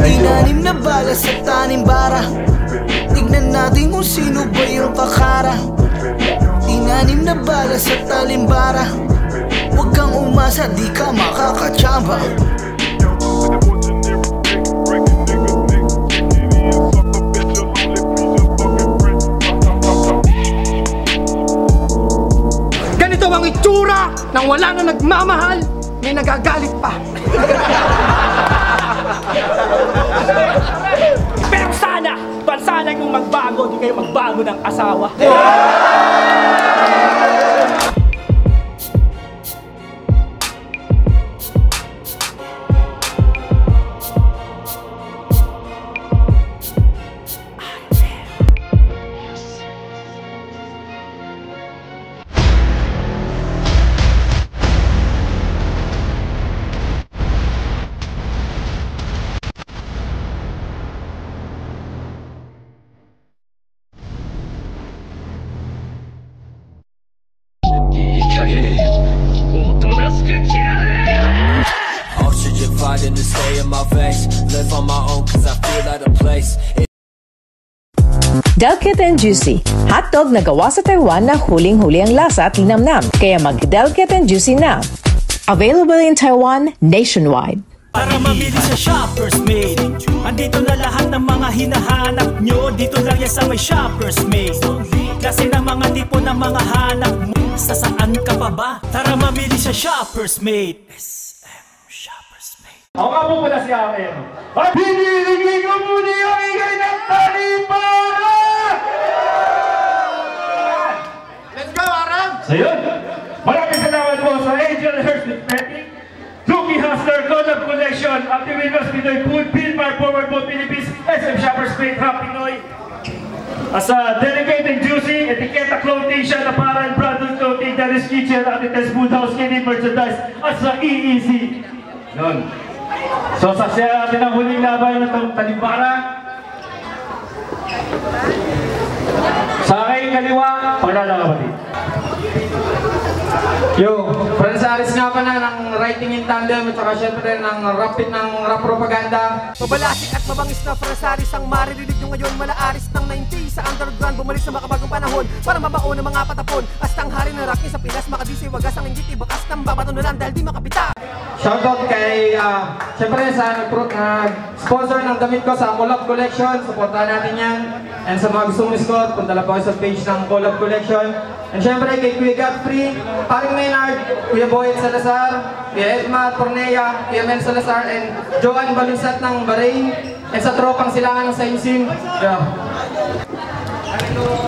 Tinanim na bala sa tanimbara. Tignan natin kung sino ba yung kakara. Tinanim na bala sa talimbara. Huwag kang umasa, di ka makakatsamba. Ganito ang itsura nang wala na nagmamahal, may nagagalit pa. Pero sana kung magbago, di kayo magbago ng asawa. Oxygen fighting to stay in my face. Live on my own cause I feel out of place. Delicate and Juicy. Hotdog na gawa sa Taiwan na huling-huli ang lasa at linamnam. Kaya mag-Delicate and Juicy na. Available in Taiwan nationwide. Para mamili sa Shoppers Made. Andito na lahat ng mga hinahanap nyo. Dito lang yan sa may Shoppers Made. Klase ng mga tipo ng mga hanap mo. Sa saan ka pa ba? Tara mamili sa Shoppers Made. SM Shoppers Made. Ako nga po pala si Amer. At hinihingi ko muli ang ingay ng talibara! Let's go, Aram! So yun, maraming salamat po sa Angel Hearst Cosmetic, Lucky Hustler Collab Collection, Optimus Pinoy Food, Pilmar Forward Boat Philippines, SM Shoppers Made, Happy Pinoy. As a Delicate and Juicy, Etiqueta Clothing, Shana Paran, Brandon Clothing, Dennis Kitchen, Atites Food House, Skinny Merchandise, at sa EEC. Yun. So, saksiyan natin ang huling laban ng itong talibara. Sa aking kaliwa, paglalala kapatid. Yo, Fransaris nga pa na ng Writing in Tandem at saka syempre ng rapid ng rap propaganda. Mabalasik at mabangis na Fransaris ang maririnig nyo ngayon. Malaaris ng 90 sa underground, bumalik sa makabagong panahon para mabao ng mga patapon. Astang hari ng rocking sa Pinas, makadisi wagas ang inggit, bakas ng babato na lang dahil di makapita. Shoutout kay, syempre sa nag-sponsor ng damit ko sa Collab Collection. Supportahan natin yan. And sa mga gusto mo-score, punta lang po sa page ng Collab Collection. And syempre kay Kuya Godfrey, Paring Maynard, Kuya Boyet Salazar, Kuya Edmar Pornea, Kuya Mel Salazar, and Joan Balunsat ng Bahrain. And sa tropang silangan ng Sainsim. Yeah.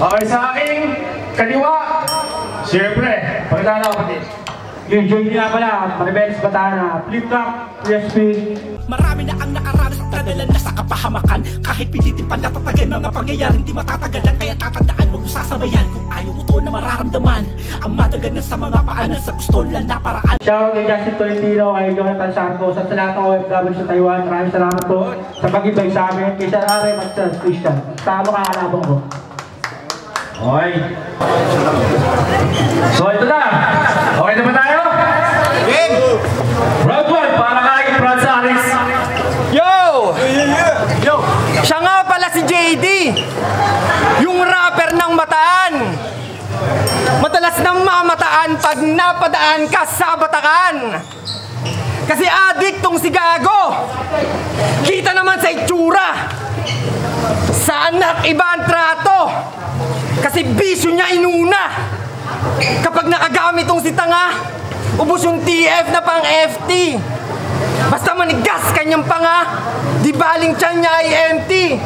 Okay, sa aking kaliwa, siyempre, paglalala kapatid. Yung join nga pala, Maribelis Batana, Flip Top, PSP. Marami na ang nakaranas at nadalan na sa kapahamakan. Kahit pilitin pa natatagan mga pangyayaring di matatagalan. Kaya tatandaan mo sasabayan kung ayaw mo to na mararamdaman. Ang matagal na sa mga paanan sa gusto lang na paraan. Shoutout kay Justin Tolentino, kay Jonathan Santos, at sa lahat ng OFW sa Taiwan. Maraming salamat po sa pag-ibig sa amin. Kay Sir Arem at Sir Christian. Tama ka kalabang ko. Okay. So ito na. Okay na ba tayo? Round 1 para kay Fransaris. Yo! Yo! Siya nga pala si JD, yung rapper ng Mataan. Madalas nang mamataan pag napadaan ka sa Batakan. Kasi adik tong si Gago. Kita naman sa itsura. Sa anak iba ang trato. Kasi bisyo niya inuna. Kapag nakagamit tong si Tanga, ubos yung TF na pang FT. Basta manigas kanyang panga, di baling tiyan niya ay empty.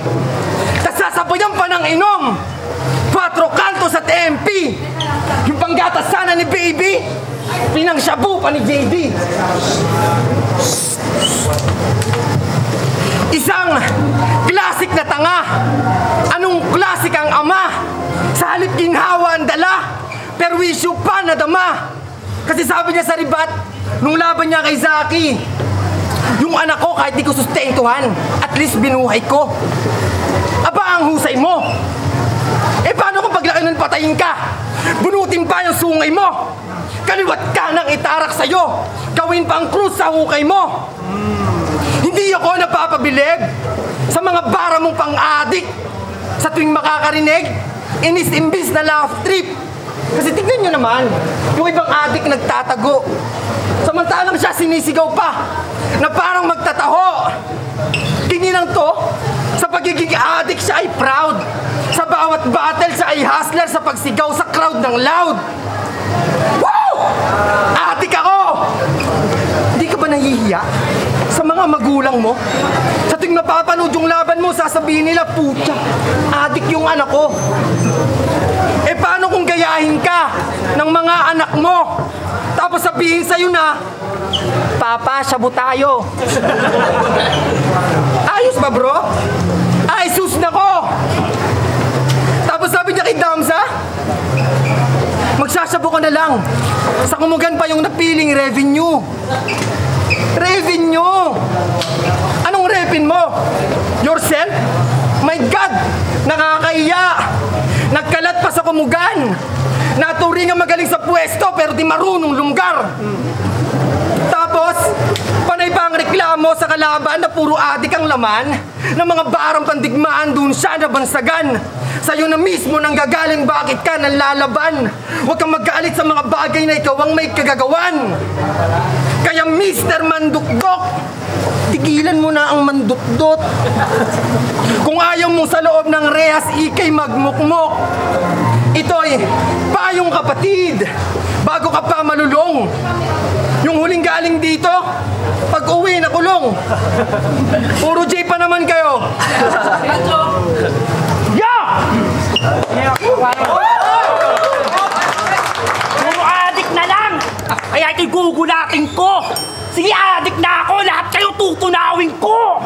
Tas sasabayan pa ng inom, 4 kantos at MP. Yung panggatas sana ni Baby, pinangshabu pa ni JD. Isang klasik na tanga. Anong klasik ang ama? Sa halip ginhawa ang dala, pero wisyo pa nadama. Kasi sabi niya sa ribat, nung laban niya kay Zaki, yung anak ko kahit di ko sustentuhan, at least binuhay ko. Aba, ang ang husay mo. Eh paano kung paglaki nun patayin ka? Bunutin pa yung sungay mo. Kaliwat ka nang itarak sa'yo. Gawin pa ang krus sa hukay mo. Hindi ako napapabilib sa mga bara mong pang-adik. Sa tuwing makakarinig, inis-imbis na laugh trip. Kasi tignan nyo naman, yung ibang adik nagtatago. Samantalang siya sinisigaw pa na parang magtataho. Kininang to, sa pagiging adik siya ay proud. Sa bawat battle siya ay hustler sa pagsigaw sa crowd ng loud. Woo! Adik ako! Hindi ka ba nahihiya sa mga magulang mo? Sa tuwing mapapanood yung laban mo, sasabihin nila, putya, adik yung anak ko. Eh paano kung gayahin ka ng mga anak mo? Tapos sabihin sa'yo na, Papa, shabu tayo. Ayos ba bro? Ay, sus na ko! Tapos sabi niya kay Damsa, magsasabu ka na lang. Sa kumugan pa yung napiling revenue. Revenue! Anong repin mo? Yourself? My God! Nakakahiya! Nagkalat pa sa kumugan! Naturing ang magaling sa pwesto pero di marunong lumgar! Tapos, panay pa ang reklamo sa kalaban na puro adik ang laman ng mga barang pandigmaan dun siya nabansagan. Sa'yo na mismo nang gagaling bakit ka nalalaban. Huwag kang magalit sa mga bagay na ikaw ang may kagagawan. Kaya Mr. Mandukdok, tigilan mo na ang mandutdot. Kung ayaw mo sa loob ng rehas, ikay magmukmok. Ito'y payong kapatid, bago ka pa malulong. Yung huling galing dito, pag uwi na kulong. Puro J pa naman kayo. Puro adik na lang! Kaya igugulatin ko! Sige, adik na ako! Lahat kayo tutunawin ko!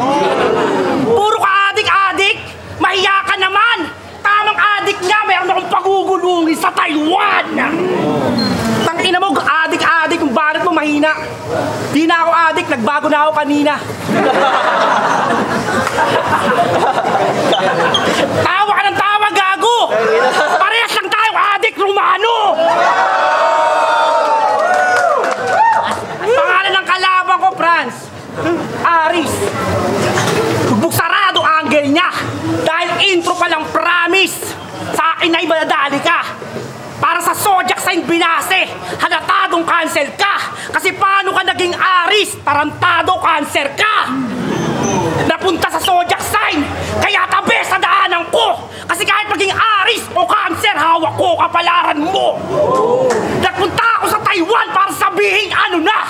Puro ka adik-adik! Mahiya ka naman! Tamang adik nga! Meron akong pagugulungin sa Taiwan! Tangina mo, adik-adik! Kung bakit mo mahina? Di na ako adik, nagbago na ako kanina. Tawa ka ng tawa, gago! Parehas lang tayo, adik, Romano! Pangalan ng kalaban ko, Franz. Aris. Buksarado angle niya. Dahil intro pa lang promise. Sa akin ay madadali ka. Para sa Zodiac sign binase, halatadong cancel ka. Kasi paano ka naging Aris? Tarantado cancer ka. Napunta sa Zodiac sign, kaya tabi sa daanan ko. Kasi kahit maging Aris o Cancer, hawak ko kapalaran mo. Napunta ako sa Taiwan para sabihin ano na.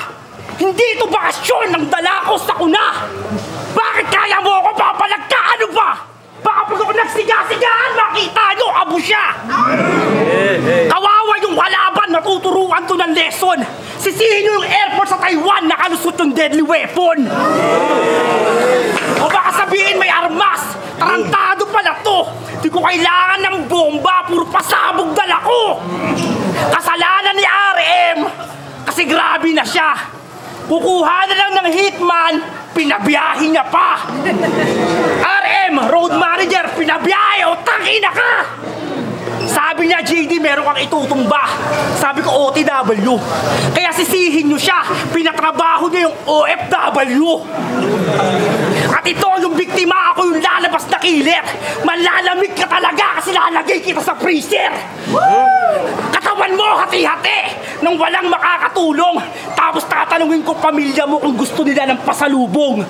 Hindi ito bakasyon ng dala ko sa kuna. Bakit kaya mo ako papalag ka? Ano ba? Baka pag ako nagsiga-sigaan, makita nyo, abo siya. Kawawa yung kalaban, matuturuan to ng lesson. Sisihin nyo yung airport sa Taiwan, nakalusot yung deadly weapon. O baka sabihin may armas, tarantado pala to. Di ko kailangan ng bomba, puro pasabog dala ko. Kasalanan ni RM, kasi grabe na siya. Kukuha na lang ng hitman, pinabiyahin niya pa. RM, road manager, pinabiyahe o tangina ka. Sabi niya, JD, meron kang itutumba. Sabi ko, OTW. Kaya sisihin niyo siya, pinatrabaho niya yung OFW. At ito, yung biktima, ako yung lalabas na killer. Malalamig ka talaga kasi lalagay kita sa freezer. Katawan mo, hati-hati, nang walang makakatulong. Tapos tatanungin ko pamilya mo kung gusto nila ng pasalubong.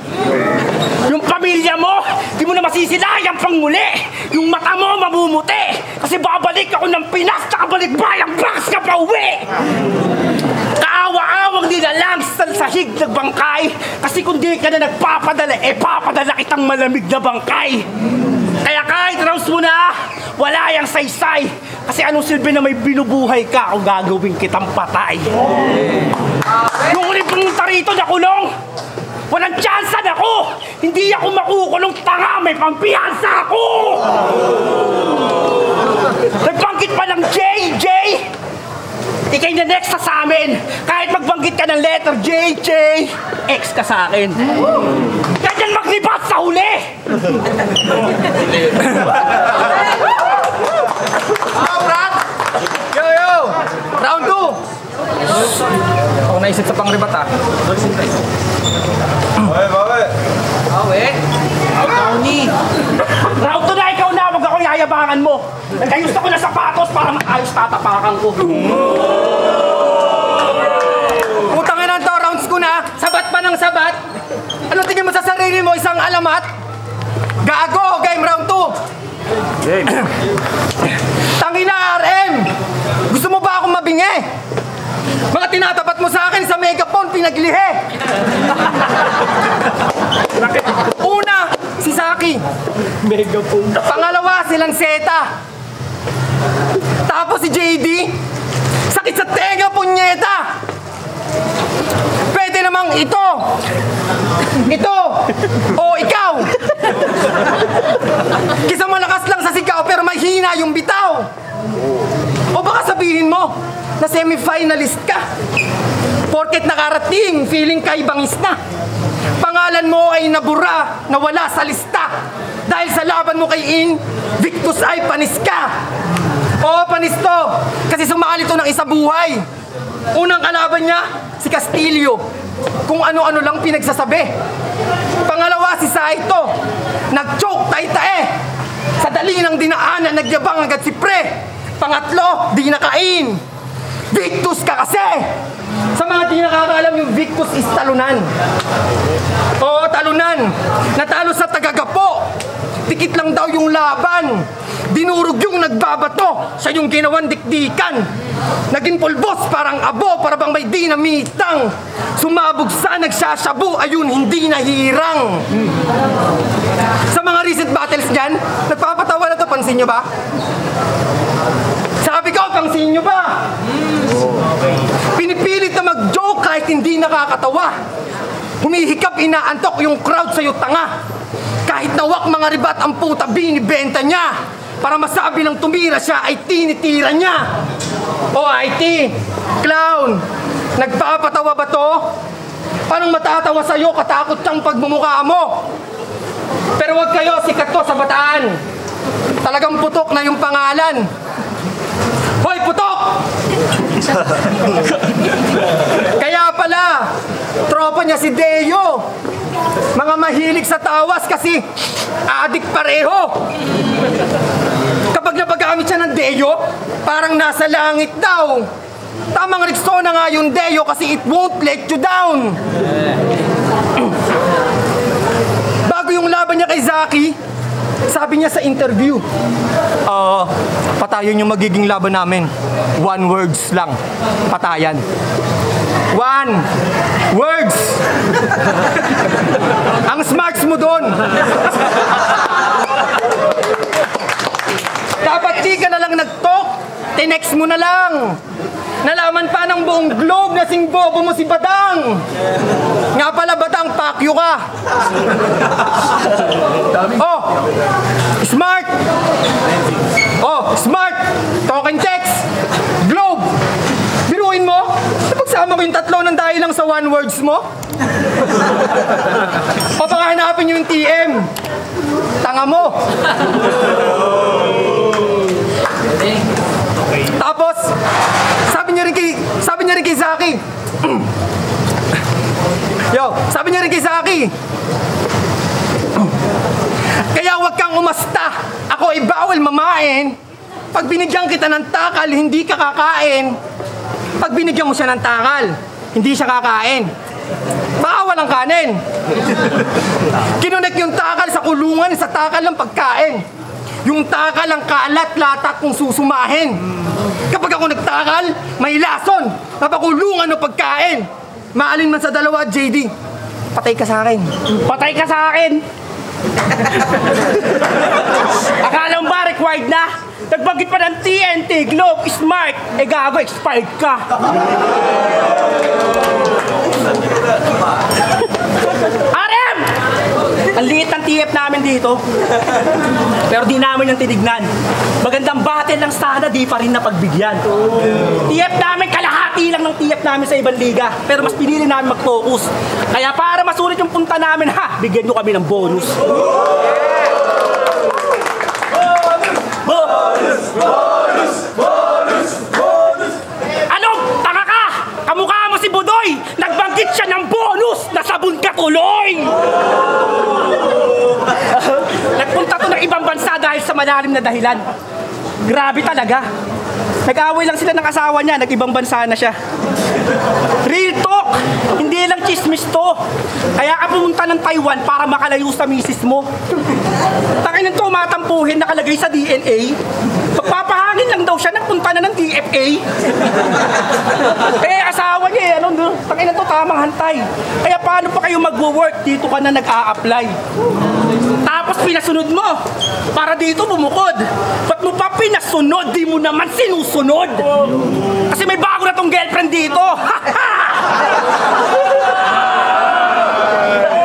Yung pamilya mo, di mo na masisilayang pangmuli. Yung mata mo, mamumuti. Kasi babalik ako ng Pinas, nakabalik bayang box ka pa uwi. Kaawa-awang nilalang sa sahig ng bangkay. Kasi kung di ka na nagpapadala, papadala kitang malamig na bangkay. Kaya kahit rouse mo na, wala yang saysay. Kasi anong silbi na may binubuhay ka kung gagawin kitang patay. Yung ulit pumunta rito na kulong, walang tsansa na ako. Hindi ako makukulong, tanga, may pampiyansa ako. Nagbanggit pa ng JJ. Ikay na next sa amin. Kahit magbanggit ka ng letter JJ, X ka sa akin. Ganyan maglibat sa huli. kailangan mo. Nagayos ako ng sapatos para maayos tatapakan ko. Putang ina to, rounds ko na. Sabat pa ng sabat. Ano tingin mo sa sarili mo? Isang alamat? Gago, game round 2. Game. Tangina, RM! Gusto mo ba akong mabingi? Mga tinatapat mo sa akin sa megaphone, pinaglihe. Una, si Saki. Megaphone. Pangalawa, si Lanceta. Tapos si JD. Sakit sa tenga, punyeta. Pwede namang ito. Ito. O ikaw. Kisa malakas lang sa sigaw pero may hina yung bitaw. O baka sabihin mo na semi-finalist ka. Porket nakarating, feeling kay bangis na. Pangalan mo ay nabura, nawala sa lista. Dahil sa laban mo kay Invictus ay panis ka. Oo, panis to. Kasi sumali to ng isa buhay. Unang kalaban niya, si Castillo. Kung ano-ano lang pinagsasabi. Pangalawa, si Saito. Nag-choke, tae-tae. Sa dali ng dinaanan, nagyabang agad si Pre. Pangatlo, di nakain. Victus ka kasi. Sa mga di nakakaalam, yung Victus is talunan. Oo, talunan. Natalo sa Tagagapo. Tikit lang daw yung laban. Dinurog yung nagbabato. Siya yung ginawan dikdikan. Naging pulbos parang abo, para bang may dinamitang. Sumabog sa nagsasabu, ayun hindi nahirang. Sa mga recent battles dyan, nagpapatawa na to, pansin nyo ba? Sabi ko, pansin nyo ba? Pinipilit na mag-joke kahit hindi nakakatawa. Humihikap, inaantok yung crowd sa'yo tanga. Kahit nawak mga ribat ang puta, binibenta niya. Para masabi ng tumira siya ay tinitira niya. O IT, clown, nagpapatawa ba to? Parang matatawa sa'yo, katakot kang pagmumukha mo. Pero wag kayo, sikat to sa Bataan. Talagang putok na yung pangalan. Hoy, putok! Kaya pala, tropa niya si Deo. Mga mahilig sa tawas kasi adik pareho. Kapag napagamit siya ng Deo, parang nasa langit daw. Tamang Rexona nga yung Deo kasi it won't let you down. Bago yung laban niya kay Zaki, sabi niya sa interview, patayon yung magiging laban namin. 1 words lang, patayan. 1 words. Ang smarts mo doon. Dapat di ka na lang nag-talk, tinext mo na lang. Nalaman pa ng buong globe na sing bobo mo si Badang. Nga pala, Badang, pakyo ka. Oh, smart. Oh, smart. Talk and text. Globe. Biruin mo, napagsama ko yung tatlo ng dahil lang sa 1 words mo. Papakahanapin yung TM. Tanga mo. Tapos, sabi niya rin kay Zaki. Yo, sabi niya rin kay Zaki. Kaya wag kang umasta. Ako ay bawal mamain. Pag binigyan kita ng takal, hindi ka kakain. Pag binigyan mo siya ng takal, hindi siya kakain. Baka walang kanin. Kinunek yung takal sa kulungan, sa takal ng pagkain. Yung takal ang kalat-latak kung susumahin. Kapag ako nagtakal, may lason. Napakulungan o pagkain. Maalin man sa dalawa, JD. Patay ka sa akin. Patay ka sa akin! Akala mo ba required na? Nagbagit pa ng TNT, Globe, Smart. Eh gago, expired ka. RM! Ang liit ng TF namin dito. Pero di namin yung tinignan. Magandang battle lang sana, di pa rin napagbigyan. TF namin, kalahati lang ng TF namin sa ibang liga. Pero mas pinili namin mag-focus. Kaya para masulit yung punta namin, bigyan nyo kami ng bonus. Anong tanga ka? Kamukha mo si Budoy. Nagbanggit siya ng bonus. Nasabon ka tuloy. Nagpunta to ng ibang bansa dahil sa malalim na dahilan. Grabe talaga. Nag-away lang sila ng asawa niya, nag-ibang bansa na siya. Real talk, hindi lang chismis to. Kaya ka pumunta ng Taiwan para makalayo sa misis mo. Takin ng tumatampuhin nakalagay sa DNA. Pagpapahangin lang daw siya, nagpunta na ng DFA. Eh, asawa niya eh, takin ng to tamang hantay. Kaya paano pa kayo mag-work? Dito ka na nag-a-apply. Tapos pinasunod mo para dito bumukod. Ba't mo pa pinasunod? Di mo naman sinusunod. Kasi may bago na tong girlfriend dito.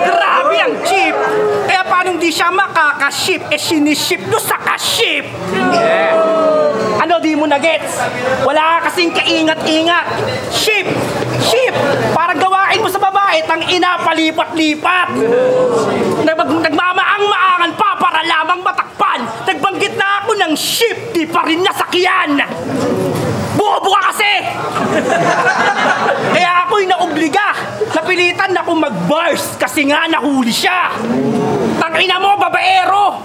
Grabe ang cheap. Kaya paano di siya makakaship? Eh siniship no sa kaship. Ano di mo na gets? Wala kasing kaingat-ingat. Ship! Ship! Para gawain mo sa babae, tang ina palipat-lipat. Nagmamaang-maangan pa para lamang matakpan. Nagbanggit na ako ng ship, di pa rin nasakyan. Bobo ka kasi! Kaya ako'y naobliga. Napilitan na akong mag-bars kasi nga nahuli siya. Tangina mo, babaero!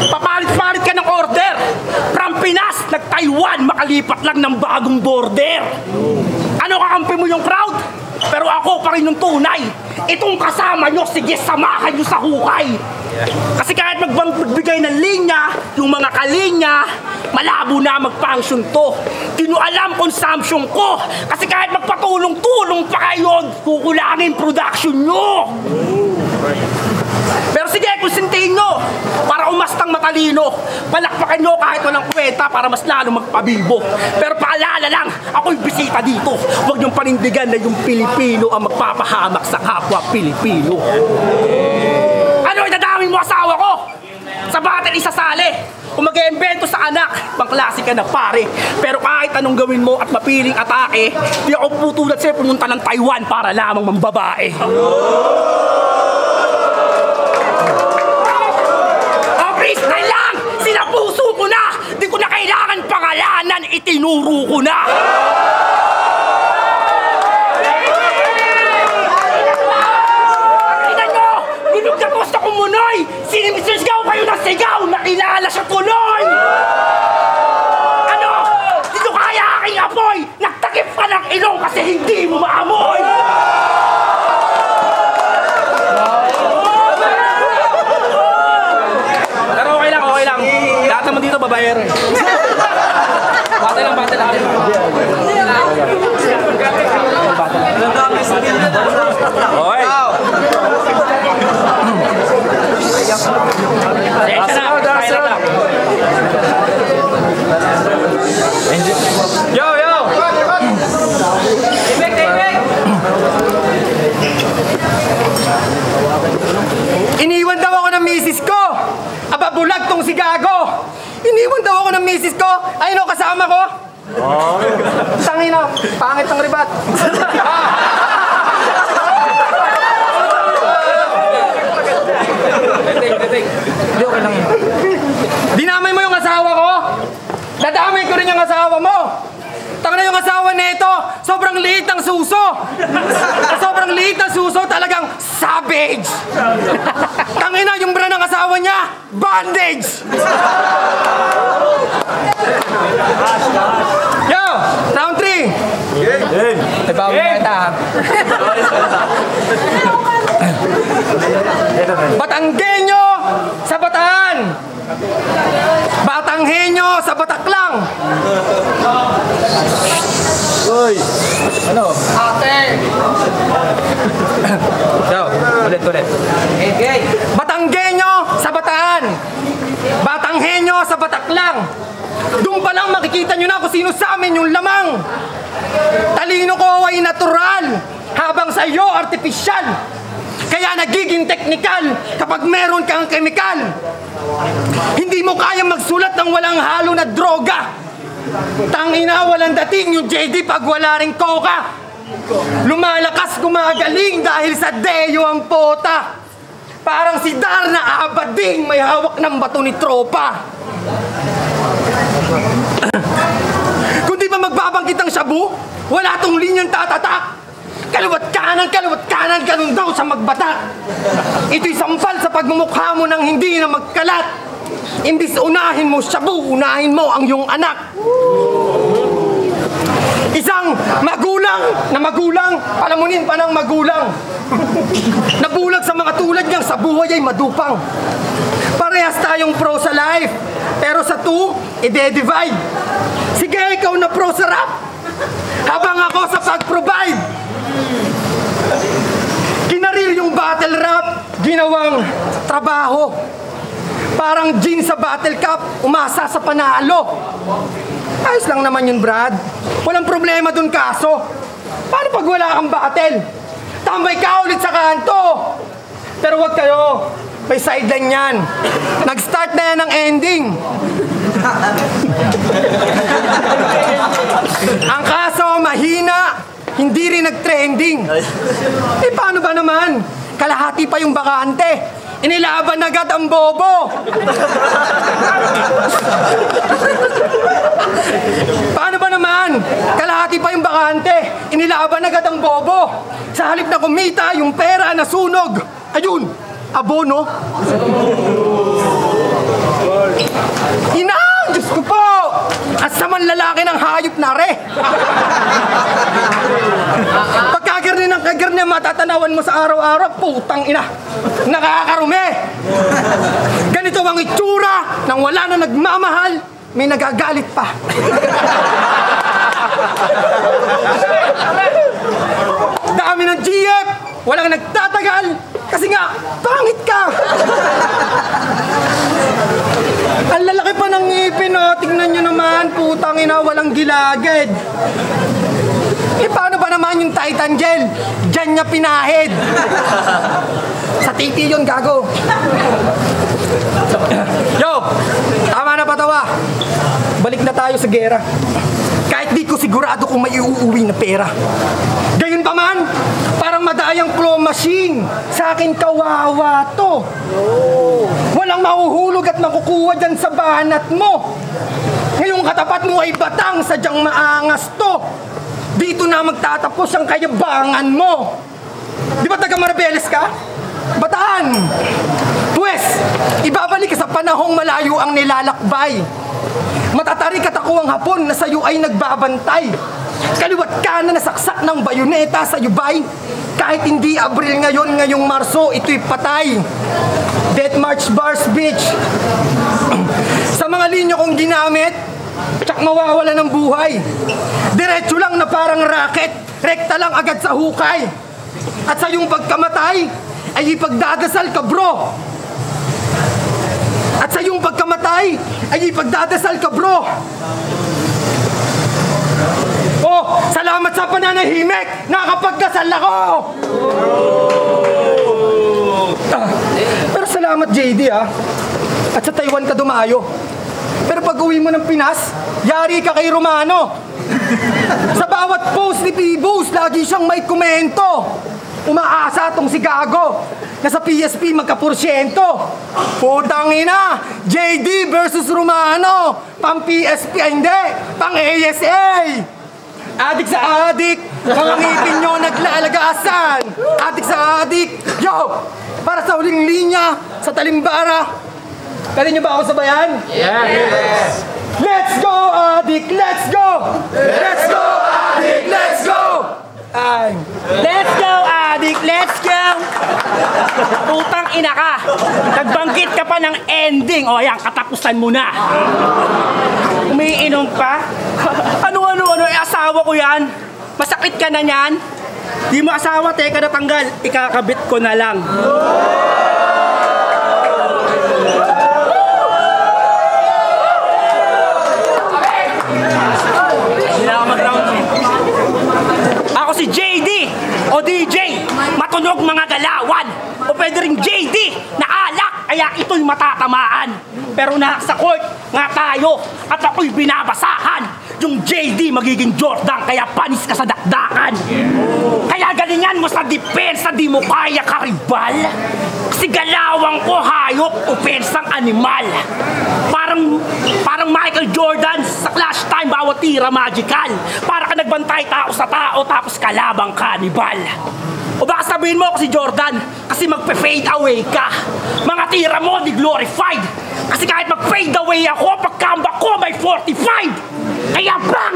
Papalit-palit ka ng order. From Pinas, nag-Taiwan, makalipat lang ng bagong border. Ano, kakampi mo yung crowd? Pero ako pa rin yung tunay. Itong kasama nyo, sige, samahan nyo sa hukay. Kasi kahit magbigay ng linya, yung mga kalinya, malabo na mag-function to. Di nyo alam consumption ko. Kasi kahit magpatulong-tulong pa kayo, kukulangin production nyo. Pero sige, konsintihin nyo para umastang matalino. Palakpakan nyo kahit walang kwenta para mas lalo magpabibo. Pero paalala lang, ako'y bisita dito. Huwag niyong panindigan na yung Pilipino ang magpapahamak sa kapwa Pilipino. Ano, idadaming mo asawa ko? Sa batin isasali. Kung mag-iimbento sa anak, pangklase ka na pare. Pero kahit anong gawin mo at mapiling atake, di ako putulad sa'yo pumunta ng Taiwan para lamang mambabae. Freestyle lang! Sinapuso ko na! Di ko na kailangan pangalanan, itinuro ko na! Tingnan nyo! Gunog na ko sa kumunoy! Sinimisigaw kayo ng sigaw! Nakilala siya tuloy! Ano? Di nyo kaya aking apoy! Nagtakip ka ng ilong kasi hindi mo maamoy! Lahat naman dito babayero eh. Bate lang. Oy! Yo! Iniwan daw ako ng misis ko! Aba, bulag tong si Gago! Iniwan daw ako ng misis ko! Ayun o, kasama ko! Tangin na, pangit ang ribat! Hindi, okay lang yun. Dinamay mo yung asawa ko? Dadamay ko rin yung asawa mo! Tangina yung asawa nito, sobrang liit ng suso! Sobrang liit ng suso, talagang savage! Tangina yung bra ng asawa niya, bandage! Yo, round 3! May bawa na kita ha. Batanggenyo sa Bataan! Batanghenyo sa Bataklang! Uy! Ano? Ate! Yo, ulit. Okay. Batanggenyo sa Bataan! Batanghenyo sa Bataklang! Doon pa lang makikita nyo na kung sino sa amin yung lamang! Talino ko ay natural, habang sa iyo artificial. Kaya nagiging technical kapag meron kang chemical. Hindi mo kaya magsulat ng walang halo na droga. Tangina, walang dating yung JD pag wala ring coca. Lumalakas, gumagaling dahil sa deyo ang pota. Parang si Darna Abading may hawak ng bato ni tropa. Kung di ba magbabanggit ang shabu, wala tong linyang tatatak. Kaliwat kanan, ganun daw sa magbata. Ito'y sampal sa pagmumukha mo ng hindi na magkalat. Imbis unahin mo shabu, unahin mo ang iyong anak. Isang magulang, palamunin pa ng magulang. Nabulag sa mga tulad niyang sa buhay ay madupang. Parehas tayong pro sa life, pero sa two, ide-divide. Sige, ikaw na pro sa rap, habang ako sa pag-provide. Kinaril yung battle rap, ginawang trabaho. Parang gin sa battle cup, umasa sa panalo. Ayos lang naman yun, Brad. Walang problema dun, kaso paano pag wala kang battle? Tambay ka ulit sa kanto. Pero wag kayo, may sideline yan. Nag-start na yan ng ending. Ang kaso, mahina, hindi rin nag-trending. Eh paano ba naman? Kalahati pa yung bakante. Inilaban agad ang bobo. Paano ba naman? Kalahati pa yung bakante. Inilaban agad ang bobo. Sa halip na kumita, yung pera nasunog. Ayun, abono. Inang, Diyos ko po! At sa manlalaki ng hayop na re. Pagkagarni ng kagarni, matatanawan mo sa araw-araw, putang ina. Nakakarumi. Ganito ang itsura nang wala na nagmamahal, may nagagalit pa. Dami ng GF, walang nagtatagal, kasi nga, pangit ka. Ang lalaki pa ng ngipin, oh. Tingnan nyo naman, putang ina, walang gilagid. Eh, paano ba naman yung Titan Gel? Diyan niya pinahid. Sa titi yun, gago. Yo, tama na patawa. Balik na tayo sa gera. Kahit di ko sigurado kung may uuwi na pera. Gayun pa man, parang madayang flow machine. Sa akin kawawa to. Walang mahuhulog at makukuha dyan sa banat mo. Ngayong katapat mo ay batang, sadyang maangas to. Dito na magtatapos ang kayabangan mo. Di ba taga Marabeles ka? Bataan! Pwes, ibabalik ka sa panahong malayo ang nilalakbay. Matatarik at ako ang hapon na sa'yo ay nagbabantay. Kaliwat ka na nasaksak ng bayoneta sa yubay. Kahit hindi Abril ngayon, ngayong Marso, ito'y patay. Death March Bars Beach. Sa mga linya kong ginamit, tsak mawawala ng buhay. Diretso lang na parang racket, rekta lang agad sa hukay. At sa iyong pagkamatay, ay ipagdadasal ka, bro. At sa iyong pagkamatay, ay ipagdadasal ka, bro. Oh, salamat sa pananahimik, nakapagdasal ako. Pero salamat, JD, ah. At sa Taiwan ka dumayo. Pero pag uwi mo ng Pinas, yari ka kay Romano. Sa bawat post ni Pibos, lagi siyang may komento. Umaasa tong si Gago na sa PSP magka-porsyento. Putang ina, JD versus Romano. Pang PSP, hindi, pang ASA. Adik sa adik, mga ngipin nyo naglalagasan. Adik sa adik. Yo, para sa huling linya, sa Talimbara. Kali nyo ba ako sabayan? Yes! Let's go, adik! Let's go! Let's go, adik! Let's go! Ay. Let's go, adik! Let's go! Putang ina ka! Nagbanggit ka pa ng ending. O yan, katapusan mo na. Umiinom pa? Ano? Eh, asawa ko yan. Masakit ka na yan. Di mo asawa, teka natanggal. Ikakabit ko na lang. Ako si JD o DJ, matunog mga galawan. O pwede rin JD na alak, kaya ito'y matatamaan. Pero nasa court nga tayo at ako'y binabasahan. yung JD magiging Jordan, kaya panis ka sa dakdakan. Kaya galingan mo sa depensa, di mo kaya karibal. Kasi galawang ko hayop, opensang animal. Parang Michael Jordan sa Clash Time, bawat tira magical. Para ka nagbantay tao sa tao, tapos kalabang kanibal. O baka sabihin mo ako si Jordan, kasi magpe-fade away ka. Mga tira mo di glorified. Kasi kahit mag-fade away ako, pag-comeback ko may 45. Kaya bang,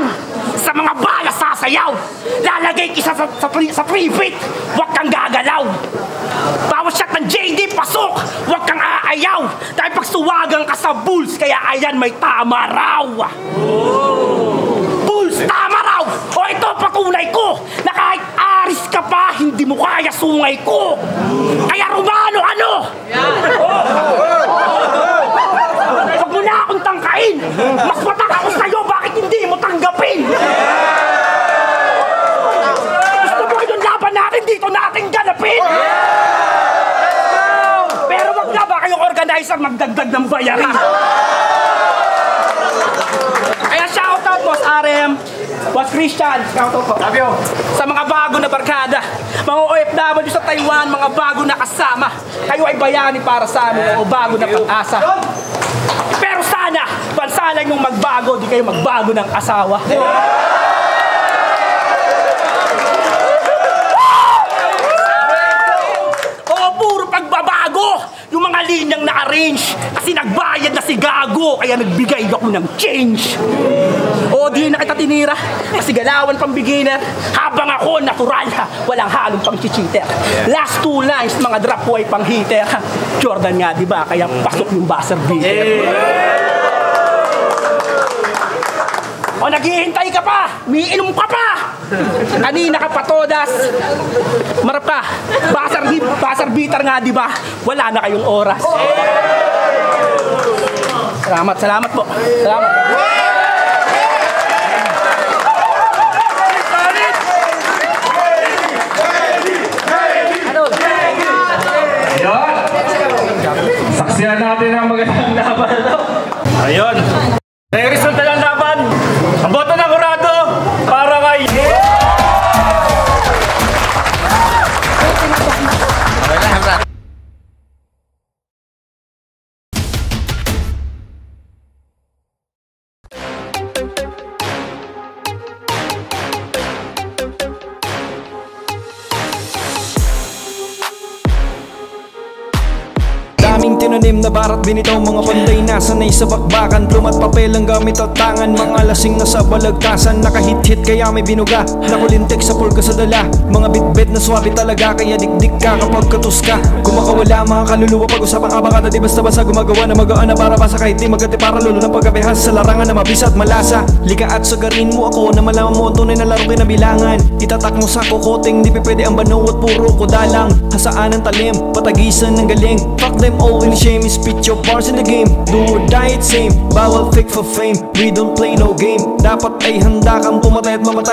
sa mga bala sasayaw, lalagay kisa sa 3 feet, huwag kang gagalaw. Bawat shot ng JD, pasok, huwag kang aayaw. Dahil pag suwagan ka sa Bulls, kaya ayan may tama raw. Bulls, tama raw. O ito, patunay ko, na kahit aris ka pa, hindi mo kaya sungay ko. Kaya Romano, ano? Huwag mo na akong tangkain. Mas matak ako sa'yo, bakit hindi mo tanggapin? Gusto mo yung laban natin, dito natin ganapin? Pero wag na ba kayong organizer magdagdag ng bayarin? Kaya shoutout Boss RM, Boss Christian, shoutout po. Love you. Sa mga bago na barkada, mga OFW sa Taiwan, mga bago na kasama, kayo ay bayani para sa amin o bago na pag-asa. Pero sana, bansa lang yung magbago, di kayo magbago ng asawa. O puro pagbabago, yung mga linyang na-arrange, kasi nagbayad na si Gago, kaya nagbigay ako ng change. O di na kita tinira, kasi galawan pang beginner, habang ako natural, walang halong pang chichiter. Last 2 lines, mga drop boy pang hitter. Jordan nga, di ba? Kaya pasok yung buzzer beater. O naghihintay ka pa, miinom ka pa. Kanina ka pa todas. Marap ka, buzzer beater nga, di ba? Wala na kayong oras. Salamat po. Salamat. Saksihan natin ang magandang laban. Ayun. May resulta ng laban. Ang boto ng Kurado para kay... Daming tinanim na barat binitaw, mga panday na sanay sa bakbakan. Plumat papel ang gamit at tangan, mga lasing na sa balagtasan. Nakahit-hit kaya may binuga, nakulintik sa pulga sa dala. Mga bitbit na swabe talaga, kaya dikdik ka kapag katus ka. Kumakawala mga kaluluwa, pag-usapang abakada, di basta-basta gumagawa na magaan na para basa. Kahit di magati para lulo ng pagkabihas sa larangan na mabisa at malasa. Lika at sagarin mo ako na malaman mo ang tunay na laro kinabilangan. Itatak mo sa kokoting, di pwede ang banaw at puro kudalang. Hasaan ang talim, patagisan ng galing. Fuck them all in shame, spit your bars in the game. Do or die it's same, bawal fake for fame. We don't play no game, dapat ay handa kang pumatay at mamatay.